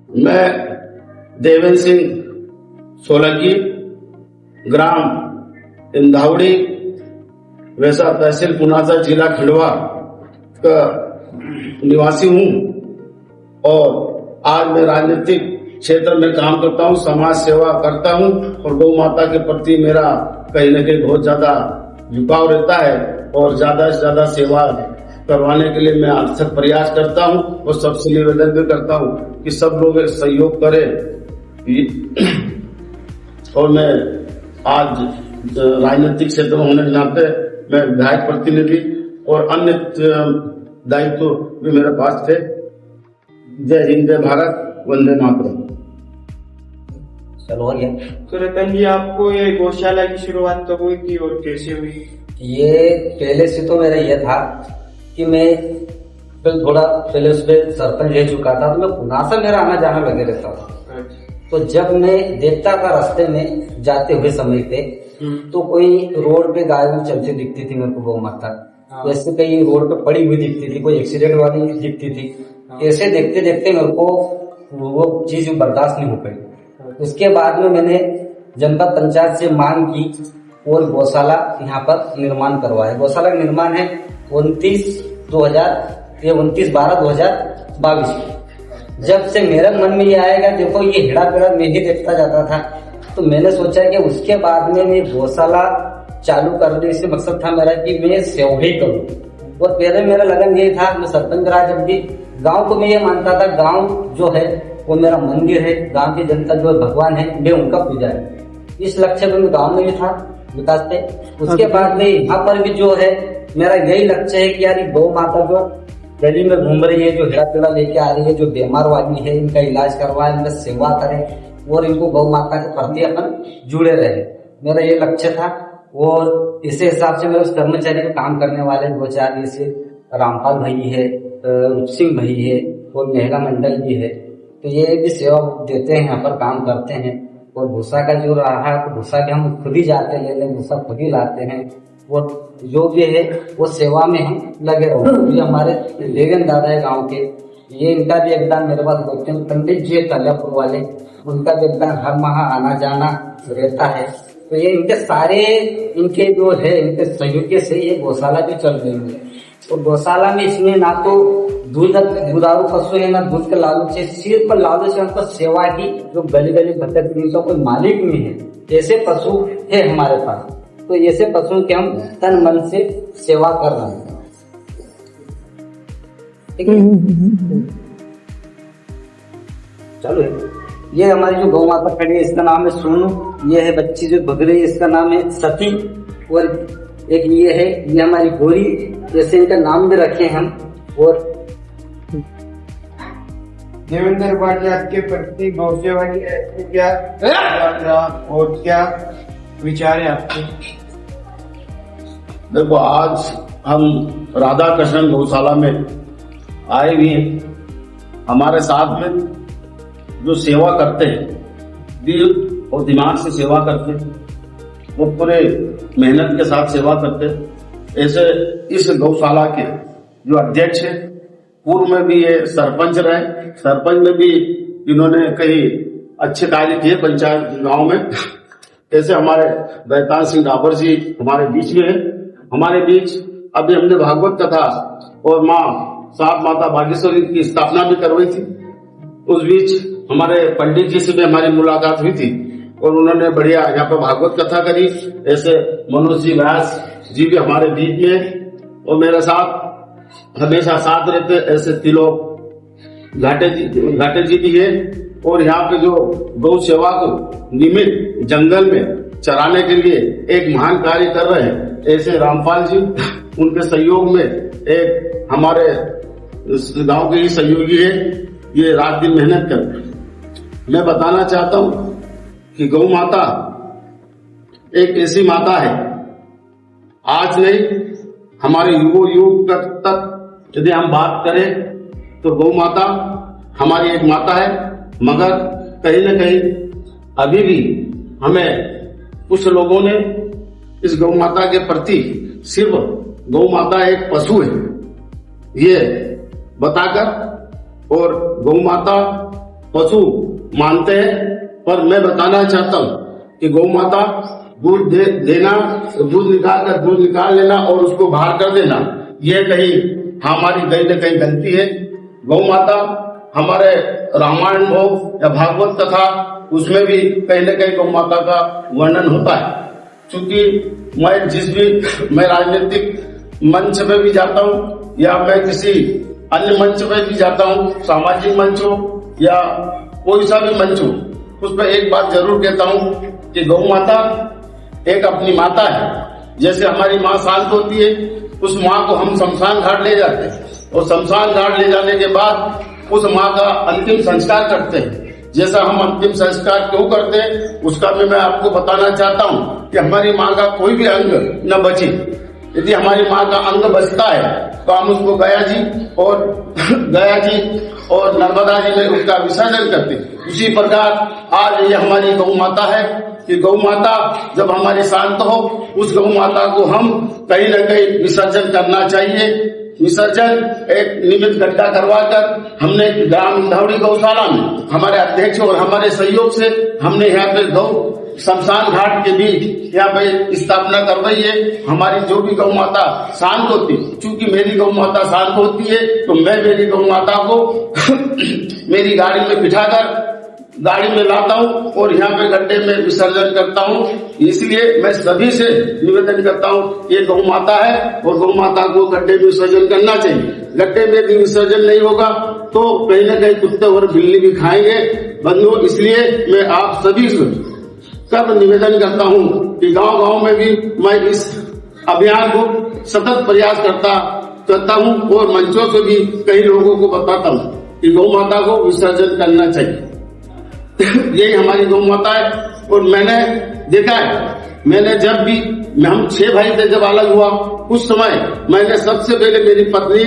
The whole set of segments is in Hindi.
मैं देवेंद्र सिंह सोलंकी, ग्राम इंधावड़ी, वैसा तहसील पुनासा, जिला खंडवा का निवासी हूँ और आज मैं राजनीतिक क्षेत्र में काम करता हूँ, समाज सेवा करता हूँ और गौ माता के प्रति मेरा कहीं न कहीं बहुत ज्यादा झुकाव रहता है और ज्यादा से ज्यादा सेवा करवाने के लिए मैं अक्सर प्रयास करता हूँ और सबसे निवेदन भी करता हूँ कि सब लोग सहयोग करें। और मैं आज राजनीतिक क्षेत्र में होने के नाते मैं विधायक प्रतिनिधि और अन्य दायित्व भी मेरे पास थे। जय हिंद, जय भारत, वंदे मातरम। चलो हो गया। तो रतन जी, आपको ये गौशाला की शुरुआत कब हुई थी और कैसे हुई? ये पहले से तो मेरा ये था कि मैं थोड़ा पहले उसमें सरपंच रह चुका था, तो मैं पुनासा मेरा आना जाना लगे रहता था। तो जब मैं देखता था रास्ते में जाते हुए समय पे, तो कोई रोड पे गाय चलती दिखती थी मेरे को गौ माता, तो ऐसे कहीं रोड पे पड़ी हुई दिखती थी, कोई एक्सीडेंट वाली दिखती थी। ऐसे देखते देखते मेरे को वो चीज बर्दाश्त नहीं हो पाई। उसके बाद में मैंने जनपद पंचायत से मांग की और गौशाला यहाँ पर निर्माण करवाया। गौशाला का निर्माण है 29/12/2022 जब से मेरे मन में ये आएगा, देखो ये हेड़ा पेड़ा मैं ही देखता जाता था, तो मैंने सोचा कि उसके बाद में मैं गौशाला चालू करने से मकसद था मेरा कि मैं सेवा ही करूँ। और पहले मेरा लगन ये था, मैं सरपंच रहा जब भी, गांव को मैं ये मानता था गांव जो है वो मेरा मंदिर है, गांव की जनता जो भगवान है, मैं उनका पूजा है। इस लक्ष्य में मैं गांव में भी था विकास पे। उसके बाद में यहाँ पर भी जो है मेरा यही लक्ष्य है कि यार गौ माता जो गली में घूम रही है, जो हेड़ा पेड़ा लेके आ रही है, जो बीमार वाली है, इनका इलाज करवाए, इनका सेवा करें और इनको गौ माता के प्रति अपन जुड़े रहे, मेरा ये लक्ष्य था। और इसी हिसाब से मेरे उस कर्मचारी को काम करने वाले 2-4 जैसे रामपाल भाई है, रूप सिंह भाई है और महिला मंडल भी है, तो ये भी सेवा देते हैं, यहाँ पर काम करते हैं। और भूसा का जो रहा है, तो भूसा भी हम खुद ही जाते लेने, भूसा खुद ही लाते हैं और जो भी है वो सेवा में हम लगे रहो। ये हमारे देवेंद्र दादा है गांव के, ये इनका भी योगदान मेरे पास होते हैं। पंडित जी कल्यापुर वाले, उनका भी योगदान हर माह आना जाना रहता है। तो ये इनके सारे इनके जो है इनके सहयोग से ये गौशाला भी चल रही है। तो गौशाला में इसमें ना तो दुधारू पशु है, ना दूध का लालच है, सिर्फ लालच है उनका सेवा की। जो गली गली भटक इनका कोई मालिक नहीं है, ऐसे पशु है हमारे पास। तो ऐसे पशुओं की हम तन मन से सेवा कर रहे हैं। ठीक है, चलो ये हमारी जो गौ माता खड़ी है इसका नाम है सोनू। ये है बच्ची जो भग रही है, इसका नाम है सती। और एक ये है, ये हमारी गोरी, जैसे इनका नाम भी रखे हम। और देवेंद्र भाई, आपके प्रति गौ सेवा की क्या और क्या विचार है आपके? देखो, आज हम राधा कृष्ण गौशाला में आए हुए हैं। हमारे साथ में जो सेवा करते हैं, दिल और दिमाग से सेवा करते हैं, वो पूरे मेहनत के साथ सेवा करते हैं। ऐसे इस गौशाला के जो अध्यक्ष है, पूर्व में भी ये सरपंच रहे, सरपंच में भी इन्होंने कई अच्छे कार्य किए पंचायत गांव में। ऐसे हमारे बैतान सिंह डाबर जी हमारे बीच में है। हमारे बीच अभी हमने भागवत कथा और माँ सात माता बागेश्वरी की स्थापना भी करवाई थी। उस बीच हमारे पंडित जी से भी हमारी मुलाकात हुई थी और उन्होंने बढ़िया यहाँ पर भागवत कथा करी। ऐसे मनोज जी व्यास जी भी हमारे बीच में और मेरे साथ हमेशा साथ रहते। ऐसे तिलोक घाटे जी भी है। और यहाँ पे जो गौ सेवा को नियमित जंगल में चराने के लिए एक महान कार्य कर रहे हैं, ऐसे रामपाल जी, उनके सहयोग में एक हमारे गांव के ही सहयोगी है, ये रात दिन मेहनत कर। मैं बताना चाहता हूं कि गौ माता एक ऐसी माता है, आज नहीं हमारे युगों युग तक यदि हम बात करें तो गौ माता हमारी एक माता है। मगर कहीं न कहीं अभी भी हमें कुछ लोगों ने इस गौ माता के प्रति सिर्फ गौ माता एक पशु है ये बताकर और गौ माता पशु मानते हैं, पर मैं बताना चाहता हूँ कि गौ माता दूध देना, दूध निकाल लेना और उसको बाहर कर देना, ये कहीं हमारी कहीं न कहीं गलती है। गौ माता हमारे रामायण हो या भागवत कथा, उसमें भी कहीं न कहीं गौ माता का वर्णन होता है। क्योंकि मैं राजनीतिक मंच पे भी जाता हूँ या मैं किसी अन्य मंच पे भी जाता हूँ, सामाजिक मंच हो या कोई सा भी मंच हो, उस पर एक बात जरूर कहता हूँ कि गौ माता एक अपनी माता है। जैसे हमारी माँ शांत होती है, उस माँ को हम शमशान घाट ले जाते हैं और शमशान घाट ले जाने के बाद उस माँ का अंतिम संस्कार करते हैं। जैसा हम अंतिम संस्कार क्यों करते हैं उसका भी मैं आपको बताना चाहता हूँ कि हमारी माँ का कोई भी अंग न बचे। यदि हमारी माँ का अंग बचता है तो हम उसको गया जी और नर्मदा जी में उसका विसर्जन करते हैं। उसी प्रकार आज ये हमारी गौ माता है कि गौ माता जब हमारी शांत हो, उस गौ माता को हम कहीं न कहीं विसर्जन करना चाहिए। विसर्जन एक नियमित गड्ढा करवाकर हमने ग्राम धौड़ी गौशाला में हमारे अध्यक्ष और हमारे सहयोग से हमने यहाँ पे गौ शमशान घाट के भी यहाँ पे स्थापना करवाई है। हमारी जो भी गौ माता शांत होती, चूंकि मेरी गौ माता शांत होती है तो मैं मेरी गौ माता को मेरी गाड़ी में बिठाकर गाड़ी में लाता हूँ और यहाँ पे गड्ढे में विसर्जन करता हूँ। इसलिए मैं सभी से निवेदन करता हूँ, ये गौ माता है और गौ माता को गड्ढे में विसर्जन करना चाहिए। गड्ढे में भी विसर्जन नहीं होगा तो कहीं न कहीं कुत्ते और बिल्ली भी खाएंगे बंधुओं। इसलिए मैं आप सभी से कब निवेदन करता हूँ कि गांव-गांव में भी मैं इस अभियान को सतत प्रयास करता हूँ और मंचों से भी कई लोगों को बताता हूँ कि गौ माता को विसर्जन करना चाहिए। यही हमारी गौ माता है। और मैंने देखा है, मैंने जब भी हम 6 भाई थे जब अलग हुआ, उस समय मैंने सबसे पहले मेरी पत्नी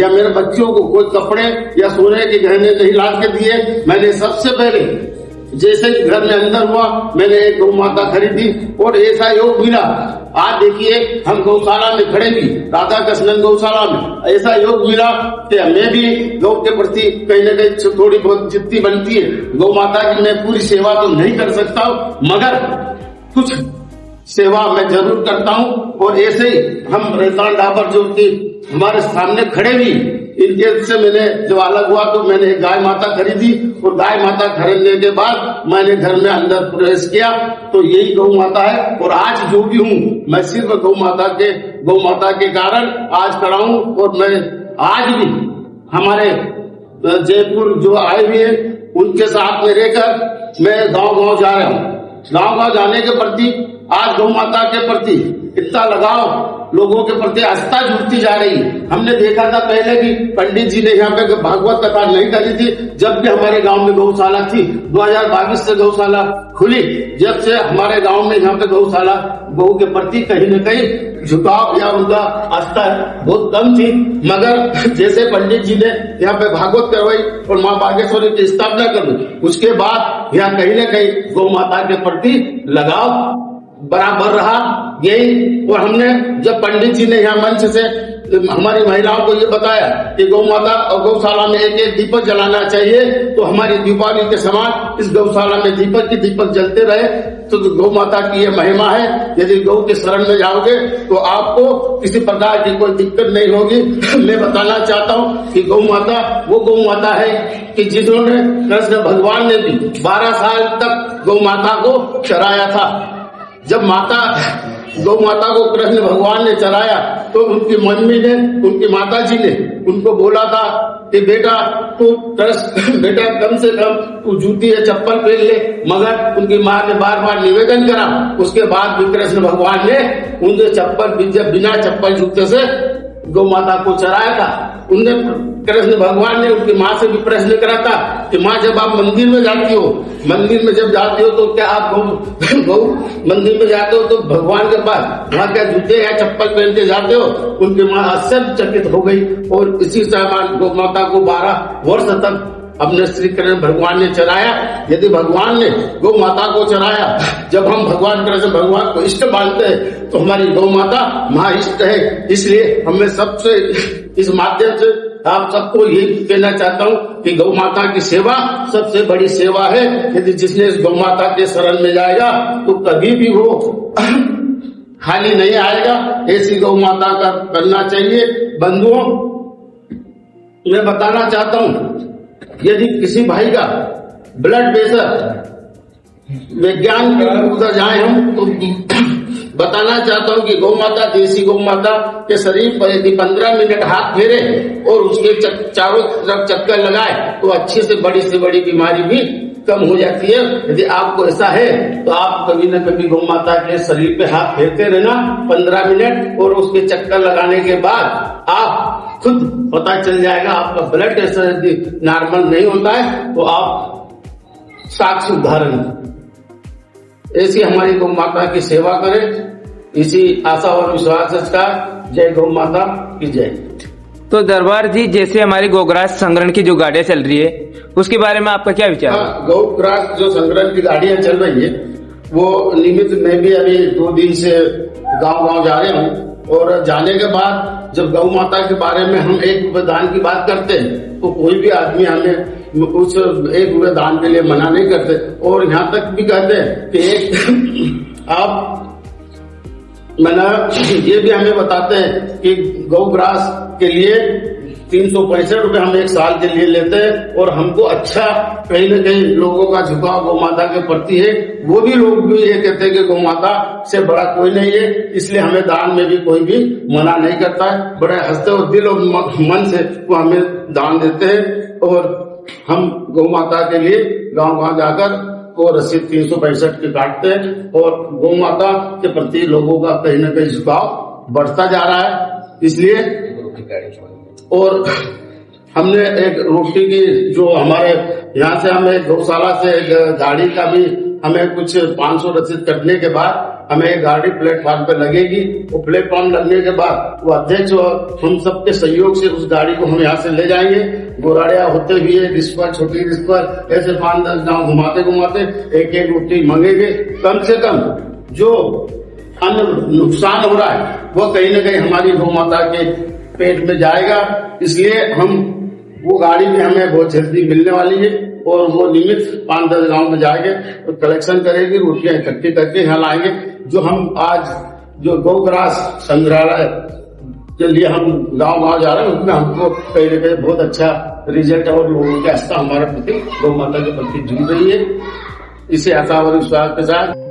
या मेरे बच्चों को कोई कपड़े या सोने के गहने नहीं ला के दिए। मैंने सबसे पहले जैसे ही घर में अंदर हुआ मैंने एक गौ माता खरीदी और ऐसा योग मिला। आज देखिए हम गौशाला में खड़े भी, राधा कृष्णन गौशाला में ऐसा योग मिला कि मैं भी गौ के प्रति कहीं न कहीं थोड़ी बहुत जितनी बनती है गौ माता की मैं पूरी सेवा तो नहीं कर सकता हूँ, मगर कुछ सेवा मैं जरूर करता हूँ। और ऐसे ही हम रेतान डाबर जो कि हमारे सामने खड़े भी, इनके से मैंने जब अलग हुआ तो मैंने एक गाय माता खरीदी और गाय माता खरीदने के बाद मैंने घर में अंदर प्रवेश किया। तो यही गौ माता है और आज जो भी हूँ मैं सिर्फ गौ माता के कारण आज खड़ा हूँ। और मैं आज भी हमारे जयपुर जो आए हुए हैं उनके साथ में रहकर मैं गाँव-गाँव जा रहा हूँ। गाँव-गाँव जाने के प्रति आज गौ माता के प्रति इतना लगाव लोगों के प्रति आस्था जुड़ती जा रही है। हमने देखा था पहले भी पंडित जी ने यहाँ पे भागवत कथा नहीं करी थी, जब भी हमारे गांव में गौशाला थी। 2022 से गौशाला खुली, जब से हमारे गांव में यहाँ पे गौशाला गौ के प्रति कहीं न कहीं झुकाव या उनका आस्था बहुत कम थी। मगर जैसे पंडित जी ने यहाँ पे भागवत करवाई और माँ बागेश्वरी की स्थापना कर, उसके बाद यहाँ कहीं न कहीं गौ माता के प्रति लगाव बराबर रहा। यही और हमने जब पंडित जी ने यहाँ मंच से हमारी महिलाओं को ये बताया कि गौ माता और गौशाला में एक एक दीपक जलाना चाहिए, तो हमारी दीपावली के समान इस गौशाला में दीपक जलते रहे। तो गौ माता की ये महिमा है। यदि गौ के शरण में जाओगे तो आपको किसी प्रकार की कोई दिक्कत नहीं होगी। मैं बताना चाहता हूँ कि गौ माता वो गौ माता है कि जिन्होंने कृष्ण भगवान ने भी 12 साल तक गौ माता को चराया था। जब गौ माता को कृष्ण भगवान ने चराया तो उनकी मम्मी ने, उनकी माता जी ने उनको बोला था कि बेटा कम से कम तू जूती या चप्पल पहन ले। मगर उनकी माँ ने बार बार निवेदन करा, उसके बाद भी कृष्ण भगवान ने उनसे बिना चप्पल जूते से गौ माता को चराया था। उनने कृष्ण भगवान ने उनकी माँ से भी प्रश्न करा था कि माँ जब आप मंदिर में जाती हो, तो क्या आप गौ मंदिर में जाते हो तो भगवान के पास वहाँ क्या जूते या चप्पल पहन के जाते हो? उनकी माँ आश्चर्यचकित हो गई और इसी समान गौ माता को 12 वर्ष तक अपने श्री कृष्ण भगवान ने चराया। यदि भगवान ने गौ माता को चराया, जब हम भगवान कृष्ण भगवान को इष्ट मानते हैं तो हमारी गौ माता महाइष्ट है। इसलिए हमें सबसे इस माध्यम से आप सबको यही कहना चाहता हूँ कि गौ माता की सेवा सबसे बड़ी सेवा है। यदि जिसने इस गौ माता के शरण में जाएगा तो कभी भी वो खाली नहीं आएगा। ऐसी गौ माता का करना चाहिए। बंधुओं, मैं बताना चाहता हूँ, यदि किसी भाई का ब्लड प्रेशर विज्ञान के उधर जाए हम तो बताना चाहता हूँ कि गौ माता, देसी गौ माता के शरीर पर यदि 15 मिनट हाथ फेरे और उसके चारों तरफ चक्कर लगाए तो अच्छी से बड़ी बीमारी भी कम हो जाती है। यदि आपको ऐसा है तो आप कभी न कभी गौ माता के शरीर पे हाथ फेरते रहना 15 मिनट, और उसके चक्कर लगाने के बाद आप खुद पता चल जाएगा। आपका ब्लड प्रेशर यदि नॉर्मल नहीं होता है तो आप साक्षी उदाहरण। ऐसी हमारी गौ माता की सेवा करें, इसी आशा और विश्वास के साथ जय गौ माता की जय। तो दरबार जी, जैसे हमारी गौग्रास संग्रहण की जो गाड़ियां चल रही है उसके बारे में आपका क्या विचार है? गौग्रास जो संग्रहण की गाड़ियां चल रही है वो नियमित, मैं भी अभी 2 दिन से गांव जा रहे हूँ, और जाने के बाद जब गौ माता के बारे में हम 1 रुपए दान की बात करते हैं तो कोई भी आदमी हमें उस 1 रुपए दान के लिए मना नहीं करते, और यहाँ तक भी कहते हैं कि एक आप ये भी हमें बताते हैं कि गौग्रास के लिए 365 रुपए हम 1 साल के लिए लेते हैं, और हमको अच्छा कहीं न कहीं लोगों का झुकाव गौ माता के प्रति है। वो भी लोग भी ये कहते हैं कि गौ माता से बड़ा कोई नहीं है, इसलिए हमें दान में भी कोई भी मना नहीं करता है। बड़े हंसते और दिल और मन से वो हमें दान देते हैं, और हम गौ माता के लिए गांव जाकर वो रसीद 365 की काटते हैं, और गौ माता के प्रति लोगों का कहीं न कहीं झुकाव बढ़ता जा रहा है। इसलिए और हमने एक रोटी की जो हमारे यहाँ से हमें गौशाला से गाड़ी का भी हमें कुछ 500 रसीद कटने के बाद हमें एक गाड़ी प्लेटफॉर्म पे लगेगी। वो प्लेटफॉर्म लगने के बाद वो अध्यक्ष और हम सबके सहयोग से उस गाड़ी को हम यहाँ से ले जाएंगे। गोराड़िया होते हुए रिश्वर, छोटी रिश्वर, ऐसे 5-10 गाँव घुमाते एक रोटी मांगेंगे। कम से कम जो अन्न नुकसान हो रहा है वो कहीं न कहीं हमारी गौ माता के पेट में जाएगा। इसलिए हम वो गाड़ी भी हमें बहुत जल्दी मिलने वाली है, और वो नियमित 5-10 गांव में जाएंगे तो कलेक्शन करेगी, रोटियां इकट्ठी करके यहाँ लाएंगे। जो हम आज जो गौग्रास संग्रहालय के लिए हम गांव जा रहे हैं उसमें हमको कहीं न कहीं बहुत अच्छा रिजल्ट और लोगों की आस्था हमारे प्रति गौ माता के प्रति जुड़ रही है। इसे आशा और विश्वास के साथ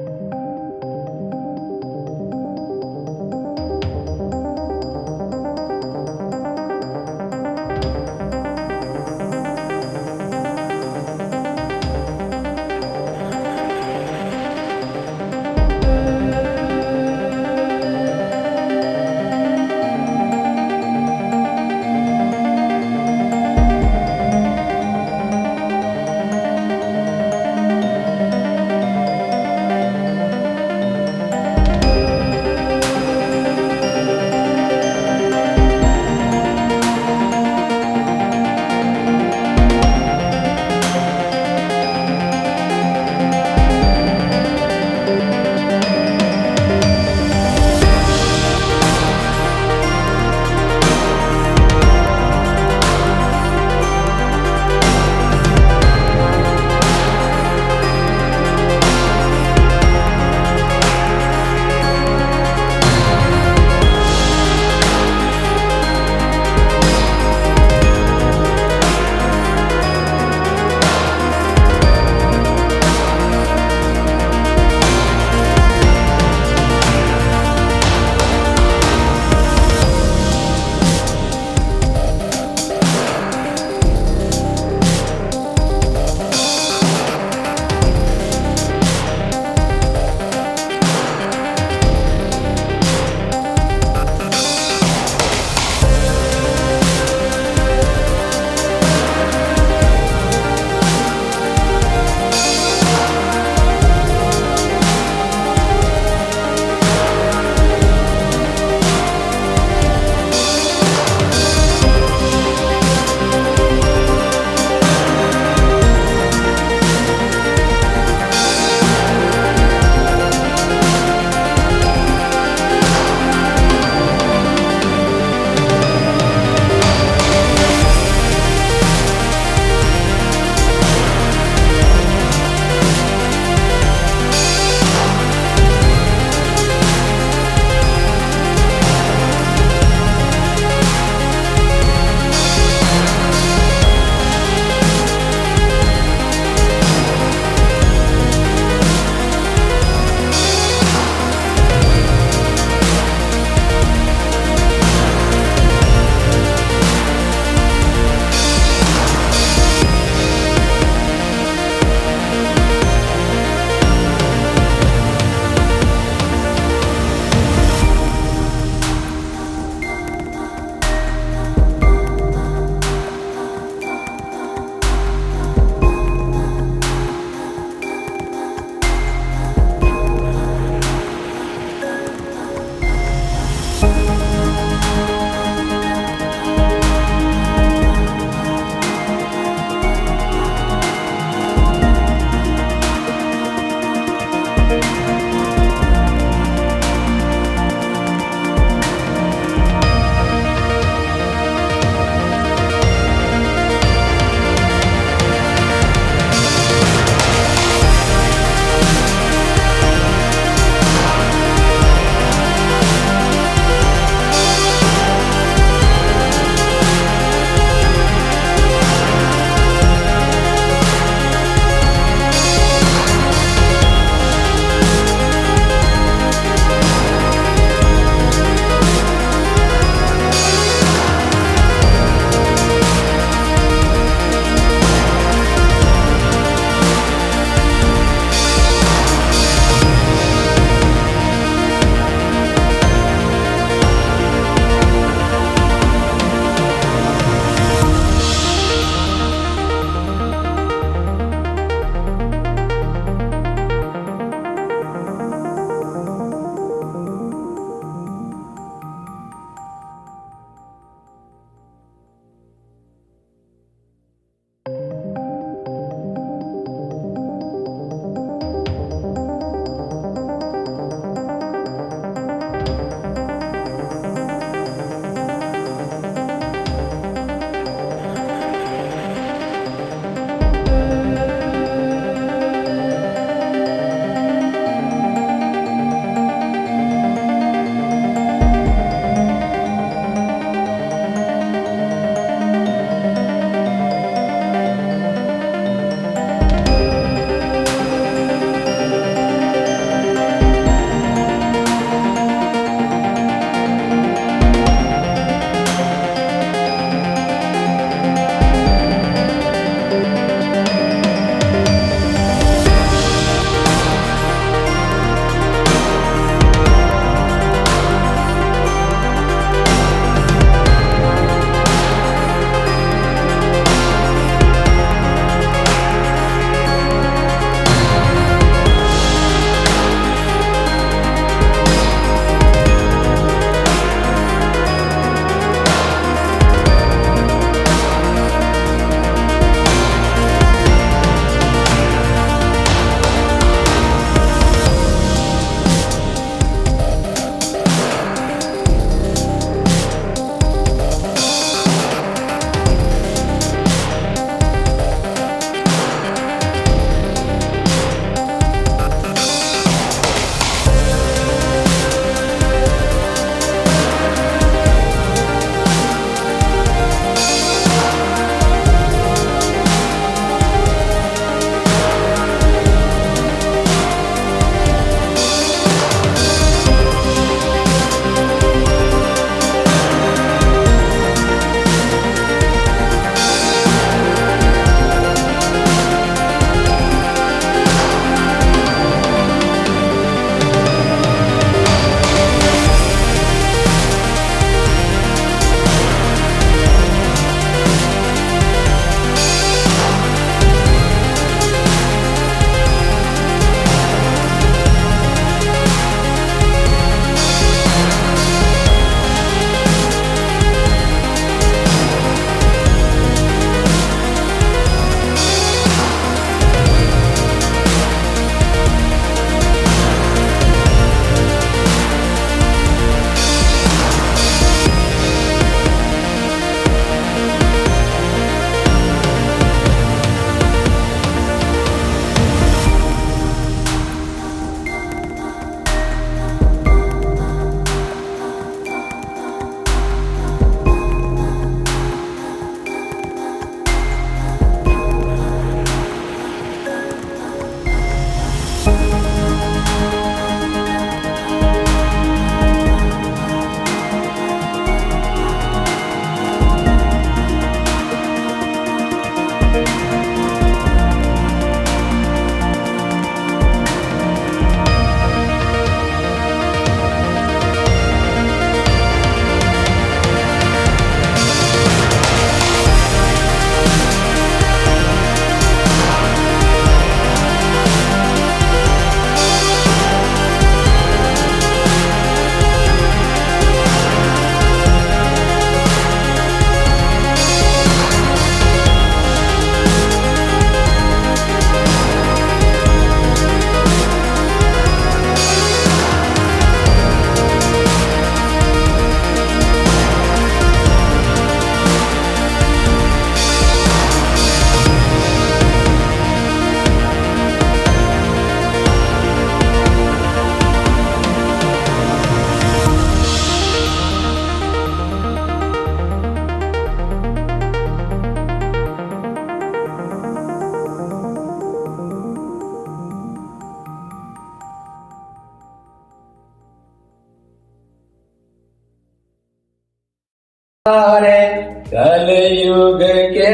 कल युग के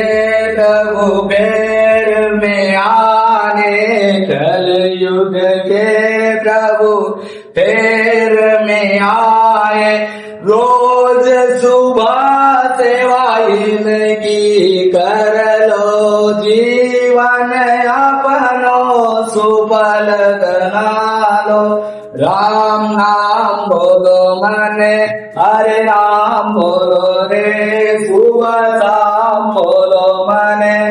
प्रभु बेर में आने, कल युग के प्रभु फेर में आए, रोज सुबह सेवा इनकी कर लो, जीवन अपनो सुफल बना लो। राम नाम बोलो मने, हरे राम बोलो रे, सुबह शाम बोलो मने,